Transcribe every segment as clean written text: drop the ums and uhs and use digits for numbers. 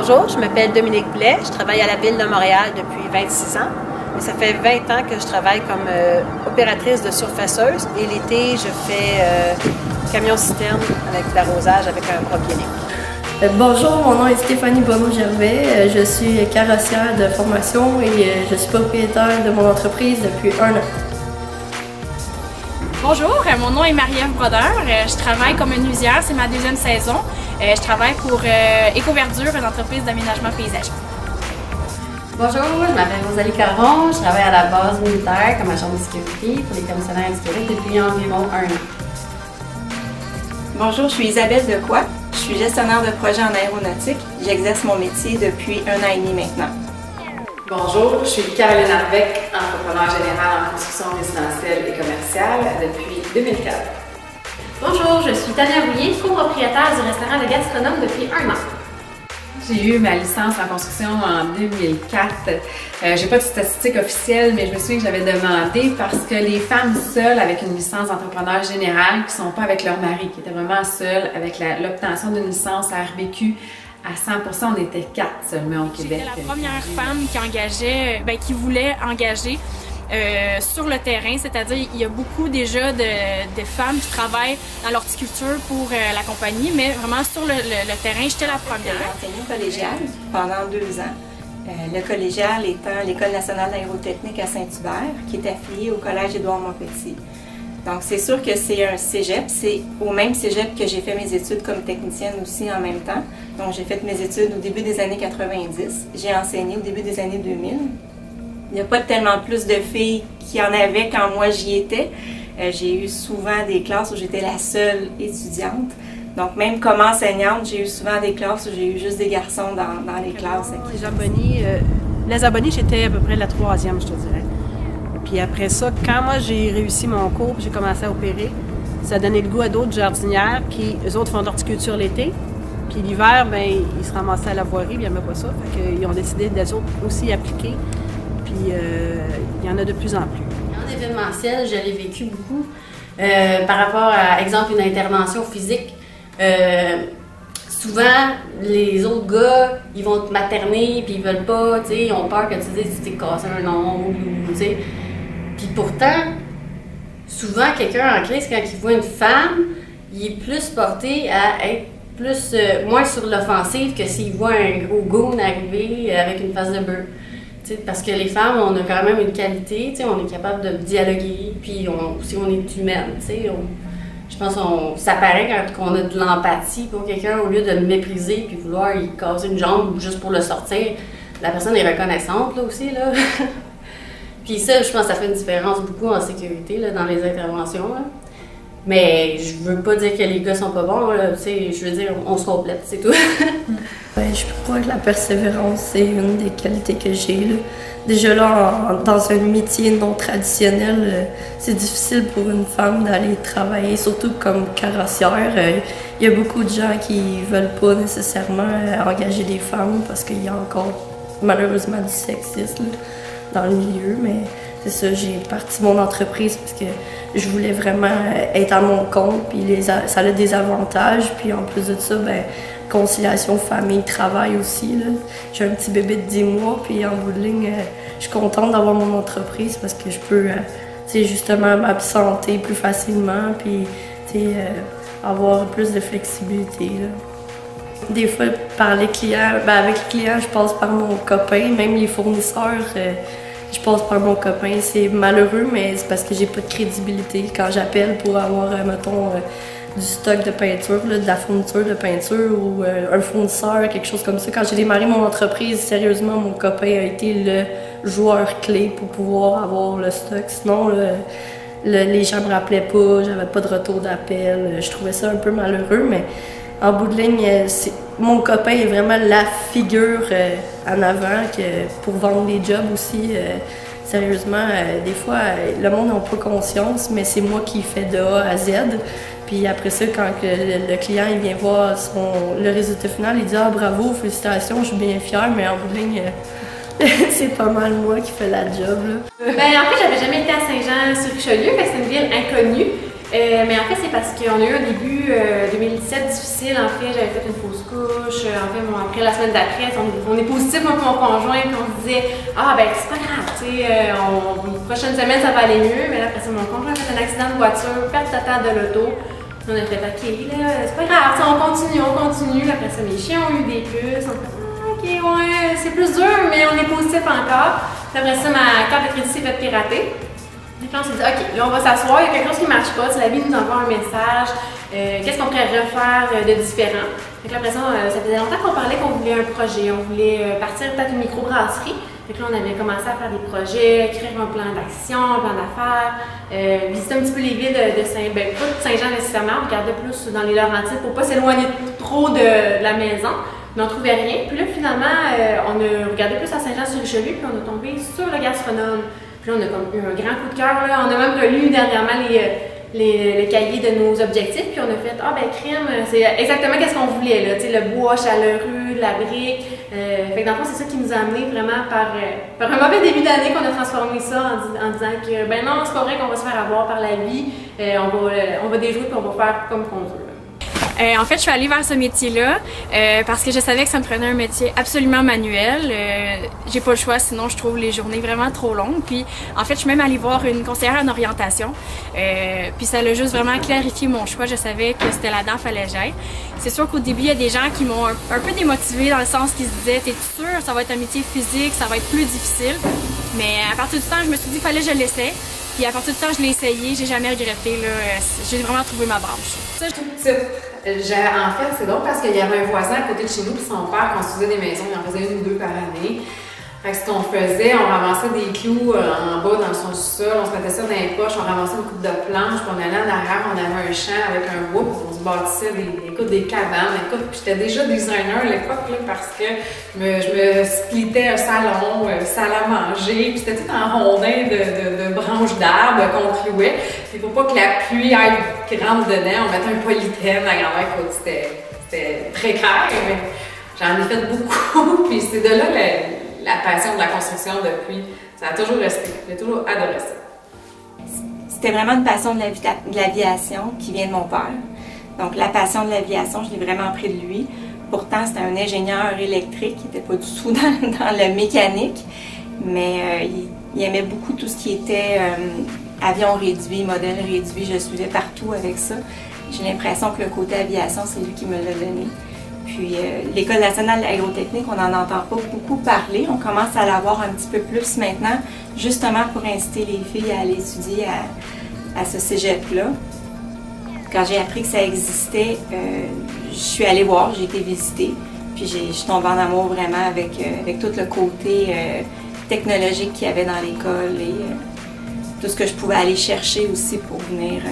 Bonjour, je m'appelle Dominique Blais, je travaille à la Ville de Montréal depuis 26 ans. Mais ça fait 20 ans que je travaille comme opératrice de surfaceuse et l'été, je fais camion-citerne avec l'arrosage avec un propionique. Bonjour, mon nom est Stéphanie Bonneau-Gervais, je suis carrossière de formation et je suis propriétaire de mon entreprise depuis 1 an. Bonjour, mon nom est Marie-Ève Brodeur, je travaille comme menuisière, c'est ma 2e saison. Je travaille pour Écoverdure, une entreprise d'aménagement paysager. Bonjour, je m'appelle Rosalie Caron, je travaille à la base militaire comme agent de sécurité pour les commissionnaires du Québec depuis environ 1 an. Bonjour, je suis Isabelle Decoy, je suis gestionnaire de projet en aéronautique. J'exerce mon métier depuis 1 an et demi maintenant. Bonjour, je suis Caroline Arbec, entrepreneur général en construction résidentielle et commerciale depuis 2004. Bonjour, je suis Tania Rouillet, copropriétaire du restaurant Le Gastronome depuis 1 an. J'ai eu ma licence en construction en 2004. J'ai pas de statistiques officielles, mais je me souviens que j'avais demandé parce que les femmes seules avec une licence d'entrepreneur général qui sont pas avec leur mari, qui étaient vraiment seules avec l'obtention d'une licence à RBQ, à 100%, on était 4 seulement au Québec. J'étais la première femme qui voulait engager sur le terrain, c'est-à-dire il y a beaucoup déjà de femmes qui travaillent dans l'horticulture pour la compagnie, mais vraiment sur le terrain, j'étais la première. J'ai enseigné au collégial pendant 2 ans. Le collégial étant l'École nationale d'aérotechnique à Saint-Hubert, qui est affiliée au Collège Édouard-Montpetit. Donc c'est sûr que c'est un cégep, c'est au même cégep que j'ai fait mes études comme technicienne aussi en même temps. Donc j'ai fait mes études au début des années 90, j'ai enseigné au début des années 2000. Il n'y a pas tellement plus de filles qu'il y en avait quand moi j'y étais. J'ai eu souvent des classes où j'étais la seule étudiante. Donc même comme enseignante, j'ai eu souvent des classes où j'ai eu juste des garçons dans les classes. Les abonnés, j'étais à peu près la 3e, je te dirais. Puis après ça, quand moi j'ai réussi mon cours, j'ai commencé à opérer, ça a donné le goût à d'autres jardinières qui, eux autres, font de l'horticulture l'été. Puis l'hiver, ben ils se ramassaient à la voirie, puis ils n'aimaient pas ça. Fait qu'ils ont décidé d'eux autres aussi appliquer. Puis il y en a de plus en plus. En événementiel, je l'ai vécu beaucoup. Par rapport à, exemple, une intervention physique, souvent, les autres gars, ils vont te materner, puis ils veulent pas, tu sais, ils ont peur que tu dises tu t'es cassé un ongle, tu sais. Puis pourtant, souvent, quelqu'un en crise, quand il voit une femme, il est plus porté à être moins sur l'offensive que s'il voit un gros goon arriver avec une face de bœuf. Parce que les femmes, on a quand même une qualité, on est capable de dialoguer, puis aussi on est humaine. Je pense que ça paraît quand on a de l'empathie pour quelqu'un, au lieu de le mépriser puis vouloir y casser une jambe juste pour le sortir, la personne est reconnaissante là, aussi. Là. Puis ça, je pense que ça fait une différence beaucoup en sécurité là, dans les interventions. Là. Mais je veux pas dire que les gars sont pas bons, là, je veux dire, on se complète, c'est tout. Je crois que la persévérance, c'est une des qualités que j'ai. Là. Déjà là, dans un métier non traditionnel, c'est difficile pour une femme d'aller travailler, surtout comme carrossière. Il y a beaucoup de gens qui veulent pas nécessairement engager des femmes parce qu'il y a encore malheureusement du sexisme là, dans le milieu, mais c'est ça, j'ai parti mon entreprise parce que je voulais vraiment être à mon compte, puis ça a des avantages, puis en plus de ça, ben conciliation famille-travail aussi. J'ai un petit bébé de 10 mois, puis en bout de ligne, je suis contente d'avoir mon entreprise parce que je peux justement m'absenter plus facilement, puis avoir plus de flexibilité. Là. Des fois, par les clients, avec les clients, je passe par mon copain, même les fournisseurs, je passe par mon copain. C'est malheureux, mais c'est parce que j'ai pas de crédibilité. Quand j'appelle pour avoir, mettons, du stock de peinture, là, de la fourniture de peinture ou un fournisseur, quelque chose comme ça. Quand j'ai démarré mon entreprise, sérieusement, mon copain a été le joueur clé pour pouvoir avoir le stock. Sinon, les gens me rappelaient pas, j'avais pas de retour d'appel. Je trouvais ça un peu malheureux, mais en bout de ligne, mon copain est vraiment la figure en avant pour vendre des jobs aussi. Sérieusement, des fois, le monde n'a pas conscience, mais c'est moi qui fais de A à Z. Puis après ça, quand le client il vient voir le résultat final, il dit « Ah, bravo, félicitations, je suis bien fière », mais en bout de ligne, c'est pas mal moi qui fais la job. Là. En fait, j'avais jamais été à Saint-Jean-sur-Richelieu, parce que c'est une ville inconnue. Mais en fait, c'est parce qu'on a eu un début 2017 difficile. En fait, j'avais fait une fausse couche. En fait, après, la semaine d'après, on est positif, moi et mon conjoint, puis on se disait « Ah, ben, c'est pas grave, tu sais, la prochaine semaine, ça va aller mieux. » Mais là, après ça, mon conjoint a fait un accident de voiture, perte totale de l'auto. On a fait « OK, là, c'est pas grave, on continue, on continue. » Après ça, mes chiens ont eu des puces. On fait « OK, ouais, c'est plus dur, mais on est positif encore. » Après ça, ma carte de crédit s'est fait pirater. Donc là, on s'est dit, OK, là, on va s'asseoir, il y a quelque chose qui ne marche pas, si la vie nous envoie un message, qu'est-ce qu'on pourrait refaire de différent? Donc là, après ça faisait longtemps qu'on parlait qu'on voulait un projet, on voulait partir peut-être une microbrasserie. Donc là, on avait commencé à faire des projets, écrire un plan d'action, un plan d'affaires, visiter un petit peu les villes de pas de Saint-Jean nécessairement, on regardait plus dans les Laurentides pour ne pas s'éloigner trop de la maison. Mais on ne trouvait rien. Puis là, finalement, on a regardé plus à Saint-Jean-sur-Richelieu, puis on a tombé sur le gastronome. Puis là, on a comme eu un grand coup de cœur. On a même relu dernièrement le cahier de nos objectifs, puis on a fait « Ah, ben crème, c'est exactement qu'est-ce qu'on voulait, là. Tu sais, le bois chaleureux, la brique. » Fait que dans le fond, c'est ça qui nous a amené vraiment par un mauvais début d'année qu'on a transformé ça en disant que « Ben non, c'est pas vrai qu'on va se faire avoir par la vie. On va déjouer, puis on va faire comme qu'on veut. » En fait, je suis allée vers ce métier-là parce que je savais que ça me prenait un métier absolument manuel. J'ai pas le choix, sinon je trouve les journées vraiment trop longues. Puis, en fait, je suis même allée voir une conseillère en orientation. Puis, ça a juste vraiment clarifié mon choix. Je savais que c'était là-dedans qu'il fallait que j'aille. C'est sûr qu'au début, il y a des gens qui m'ont un peu démotivée dans le sens qu'ils se disaient « T'es sûre, ça va être un métier physique, ça va être plus difficile. » Mais à partir du temps, je me suis dit « Fallait que je l'essaie. » Puis à partir du temps, je l'ai essayé, j'ai jamais regretté. J'ai vraiment trouvé ma branche. Tout petit. En fait, c'est drôle parce qu'il y avait un voisin à côté de chez nous, puis son père construisait des maisons, il en faisait une ou deux par année. Fait que ce qu'on faisait, on ramassait des clous en bas dans son sous-sol, on se mettait ça dans les poches, on ramassait une coupe de planches, puis on allait en arrière, on avait un champ avec un bois, puis on se bâtissait des cabanes. Écoute, puis j'étais déjà designer à l'époque, parce que je me splittais un salon, salle à manger, puis c'était tout en rondin de branches d'arbres qu'on clouait. Puis pour pas que la pluie aille rentre dedans, on mettait un polythène à grandeur. Écoute, c'était très clair, mais j'en ai fait beaucoup, puis c'est de là la passion de la construction depuis. Ça a toujours resté. J'ai toujours adoré ça. C'était vraiment une passion de l'aviation qui vient de mon père. Donc la passion de l'aviation, je l'ai vraiment pris de lui. Pourtant, c'était un ingénieur électrique, il n'était pas du tout dans le mécanique, mais il aimait beaucoup tout ce qui était avion réduit, modèle réduit. Je le suivais partout avec ça. J'ai l'impression que le côté aviation, c'est lui qui me l'a donné. Puis l'École nationale aérotechnique, on n'en entend pas beaucoup parler. On commence à l'avoir un petit peu plus maintenant, justement pour inciter les filles à aller étudier à ce cégep-là. Quand j'ai appris que ça existait, je suis allée voir, j'ai été visiter. Puis je suis tombée en amour vraiment avec tout le côté technologique qu'il y avait dans l'école et tout ce que je pouvais aller chercher aussi pour venir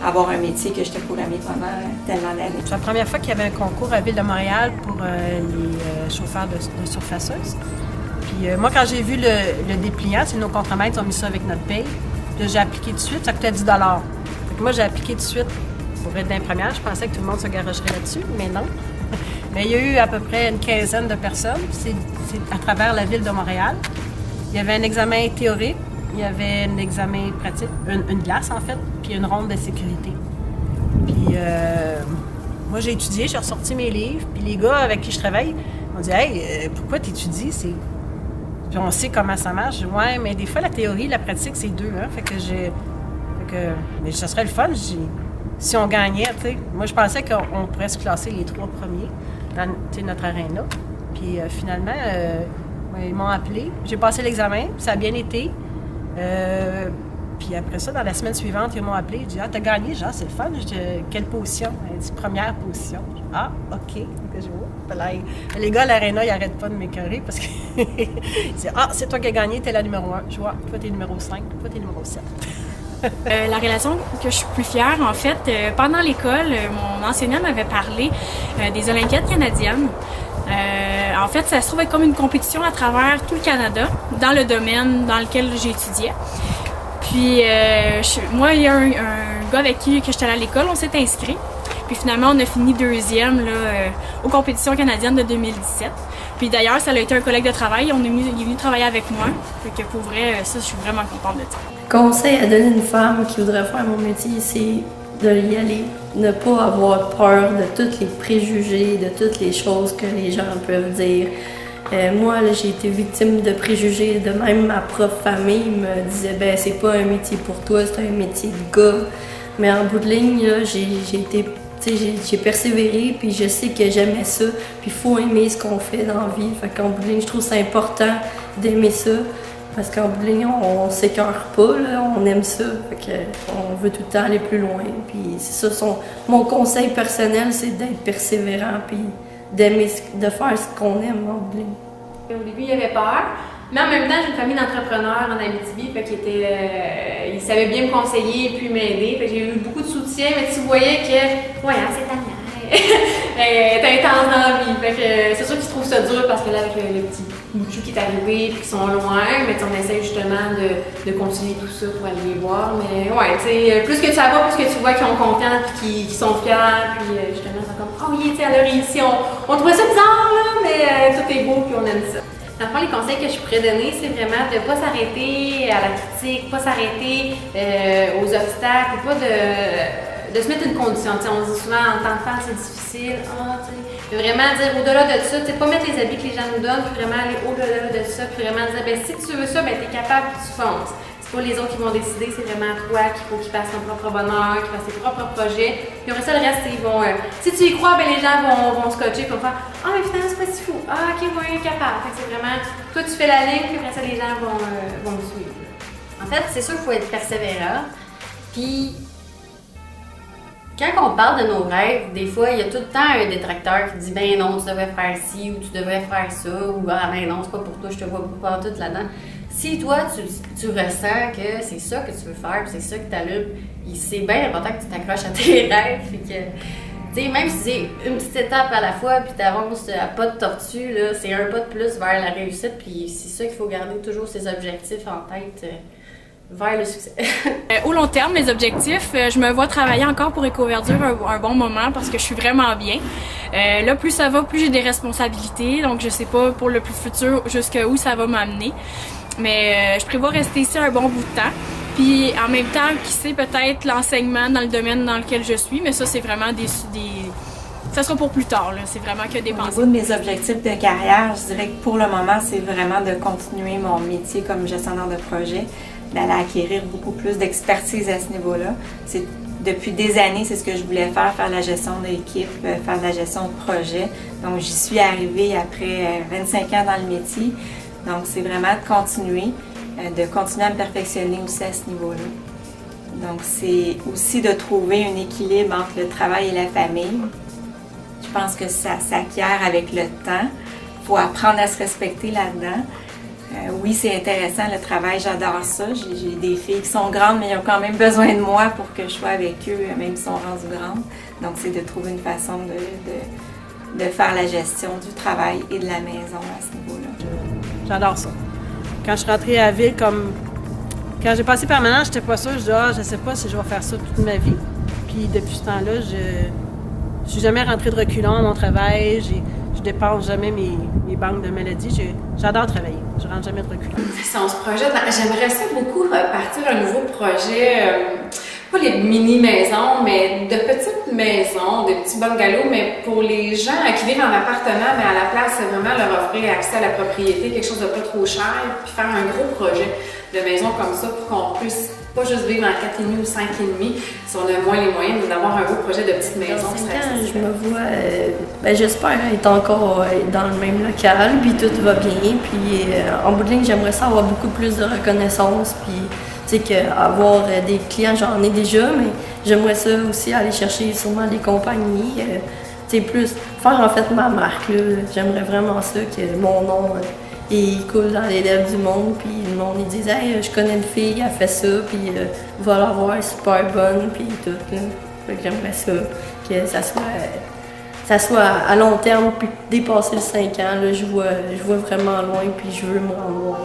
avoir un métier que je te pourrais aimer pendant tellement d'années. C'est la première fois qu'il y avait un concours à Ville de Montréal pour les chauffeurs de surfaceuses. Puis moi, quand j'ai vu le dépliant, c'est nos contremaîtres ont mis ça avec notre paye. Puis j'ai appliqué tout de suite, ça coûtait 10 $. Fait que moi, j'ai appliqué tout de suite pour être d'infirmière. Je pensais que tout le monde se garocherait là-dessus, mais non. Mais il y a eu à peu près une quinzaine de personnes. C'est à travers la Ville de Montréal. Il y avait un examen théorique. Il y avait un examen pratique, une glace en fait, puis une ronde de sécurité. Puis moi j'ai étudié, j'ai ressorti mes livres, puis les gars avec qui je travaille m'ont dit « Hey, pourquoi tu étudies? Puis on sait comment ça marche. » Je dis « Ouais, mais des fois la théorie et la pratique c'est deux, hein. » Mais ça serait le fun si on gagnait, tu sais. Moi je pensais qu'on pourrait se classer les 3 premiers dans notre aréna. Puis finalement, ils m'ont appelé, j'ai passé l'examen, ça a bien été. Puis après ça, dans la semaine suivante, ils m'ont appelé. Ils disent « Ah, t'as gagné, genre, c'est le fun. » Je dis « Quelle position? » Elle dit « Première position. » Je dis « Ah, OK. » Les gars à l'aréna, ils n'arrêtent pas de m'écœurer parce qu'ils disent « Ah, c'est toi qui as gagné, t'es la numéro 1. » Je vois, toi, t'es numéro 5, toi, t'es numéro 7. La relation que je suis plus fière, en fait, pendant l'école, mon enseignant m'avait parlé des Olympiades canadiennes. En fait, ça se trouve être comme une compétition à travers tout le Canada, dans le domaine dans lequel j'étudiais. Puis, moi, il y a un gars avec qui j'étais allée à l'école, on s'est inscrit. Puis finalement, on a fini deuxième là, aux compétitions canadiennes de 2017. Puis d'ailleurs, ça a été un collègue de travail, il est venu travailler avec moi. Fait que pour vrai, ça, je suis vraiment contente de ça. Conseil à donner à une femme qui voudrait faire mon métier, c'est de y aller. Ne pas avoir peur de tous les préjugés, de toutes les choses que les gens peuvent dire. Moi, j'ai été victime de préjugés, de même ma propre famille me disait ben c'est pas un métier pour toi, c'est un métier de gars. Mais en bout de ligne, j'ai persévéré, puis je sais que j'aimais ça, puis il faut aimer ce qu'on fait dans la vie. Fait qu'en bout de ligne, je trouve c'est important d'aimer ça, parce qu'en bout de ligne, on s'écœure pas, là, on aime ça, fait qu'on veut tout le temps aller plus loin. Puis c'est ça, mon conseil personnel, c'est d'être persévérant, puis d'aimer, de faire ce qu'on aime en bout de ligne. Au début, il y avait peur. Mais en même temps, j'ai une famille d'entrepreneurs en Abitibi, fait qu'ils savaient bien me conseiller puis m'aider. J'ai eu beaucoup de soutien, mais tu voyais que, ouais, c'est ta mère. T'es intense dans la vie. Fait que c'est sûr qu'ils trouvent ça dur parce que là, avec le petit bout qui est arrivé puis qu'ils sont loin, mais on essaie justement de continuer tout ça pour aller les voir. Mais ouais, tu sais, plus que ça va, plus que tu vois qu'ils sont contents puis qu'ils sont fiers, puis justement, c'est comme, oh oui, tu sais, elle a réussi. On trouvait ça bizarre, là, mais tout est beau puis on aime ça. Dans le fond, les conseils que je pourrais donner, c'est vraiment de ne pas s'arrêter à la critique, pas s'arrêter aux obstacles, pas de se mettre une condition. T'sais, on dit souvent en tant que femme, c'est difficile. Mais vraiment dire au-delà de ça, pas mettre les habits que les gens nous donnent, puis vraiment aller au-delà de ça, puis vraiment dire ben, si tu veux ça, ben, tu es capable, puis tu fonces. C'est pas les autres qui vont décider, c'est vraiment toi qu'il faut qu'il fasse ton propre bonheur, qu'il fasse ses propres projets. Puis après ça, le reste, ils vont. Si tu y crois, ben, les gens vont scotcher, puis vont faire ah, mais finalement, c'est pas si fou. Ah, ok, moi, capable. Fait que c'est vraiment. Toi, tu fais la ligne, puis après ça, les gens vont me suivre. En fait, c'est sûr qu'il faut être persévérant. Puis, quand on parle de nos rêves, des fois, il y a tout le temps un détracteur qui dit ben non, tu devrais faire ci, ou tu devrais faire ça, ou ah, ben non, c'est pas pour toi, je te vois pas tout là-dedans. Si toi, tu ressens que c'est ça que tu veux faire, c'est ça qui t'allume, c'est bien important que tu t'accroches à tes rêves. Fait que, tu sais, même si c'est une petite étape à la fois, puis tu avances à pas de tortue, c'est un pas de plus vers la réussite, puis c'est ça qu'il faut garder toujours ses objectifs en tête vers le succès. Au long terme, mes objectifs, je me vois travailler encore pour Écoverdure un bon moment parce que je suis vraiment bien. Là, plus ça va, plus j'ai des responsabilités, donc je sais pas pour le plus futur jusqu'où ça va m'amener. Mais je prévois rester ici un bon bout de temps. Puis en même temps, qui sait, peut-être l'enseignement dans le domaine dans lequel je suis, mais ça, c'est vraiment ça sera pour plus tard, c'est vraiment que des pensées. Au niveau de mes objectifs de carrière, je dirais que pour le moment, c'est vraiment de continuer mon métier comme gestionnaire de projet, d'aller acquérir beaucoup plus d'expertise à ce niveau-là. Depuis des années, c'est ce que je voulais faire la gestion d'équipe, faire de la gestion de projet. Donc, j'y suis arrivée après 25 ans dans le métier. Donc, c'est vraiment de continuer à me perfectionner aussi à ce niveau-là. Donc, c'est aussi de trouver un équilibre entre le travail et la famille. Je pense que ça s'acquiert avec le temps. Il faut apprendre à se respecter là-dedans. Oui, c'est intéressant le travail, j'adore ça. J'ai des filles qui sont grandes, mais ils ont quand même besoin de moi pour que je sois avec eux, même s'ils sont rendues grandes. Donc, c'est de trouver une façon de faire la gestion du travail et de la maison à ce niveau-là. J'adore ça. Quand je suis rentrée à la ville, quand j'ai passé permanent, j'étais pas sûre. Je dis, je sais pas si je vais faire ça toute ma vie. Puis depuis ce temps-là, je suis jamais rentrée de reculons à mon travail. Je dépense jamais mes banques de maladie. J'adore travailler. Je rentre jamais de reculons. Si on se projette, j'aimerais ça beaucoup partir un nouveau projet. Pas les mini-maisons, mais de petites maisons, de petits bungalows, mais pour les gens qui vivent en appartement, mais à la place, c'est vraiment leur offrir accès à la propriété, quelque chose de pas trop cher, puis faire un gros projet de maison comme ça pour qu'on puisse pas juste vivre en 4,5 ou 5,5, si on a moins les moyens, mais d'avoir un beau projet de petite maison. Je me vois, j'espère être encore dans le même local, puis tout va bien, puis en bout de ligne, j'aimerais ça avoir beaucoup plus de reconnaissance, puis qu'avoir des clients, j'en ai déjà, mais j'aimerais ça aussi aller chercher sûrement des compagnies, plus faire en fait ma marque. J'aimerais vraiment ça, que mon nom il coule dans les lèvres du monde, puis le monde il dit hey, je connais une fille, elle fait ça, puis va la voir, elle est super bonne, puis tout. Fait que j'aimerais ça, que ça soit à long terme, puis dépasser le 5 ans, là, je vois vraiment loin, puis je veux me rendre loin.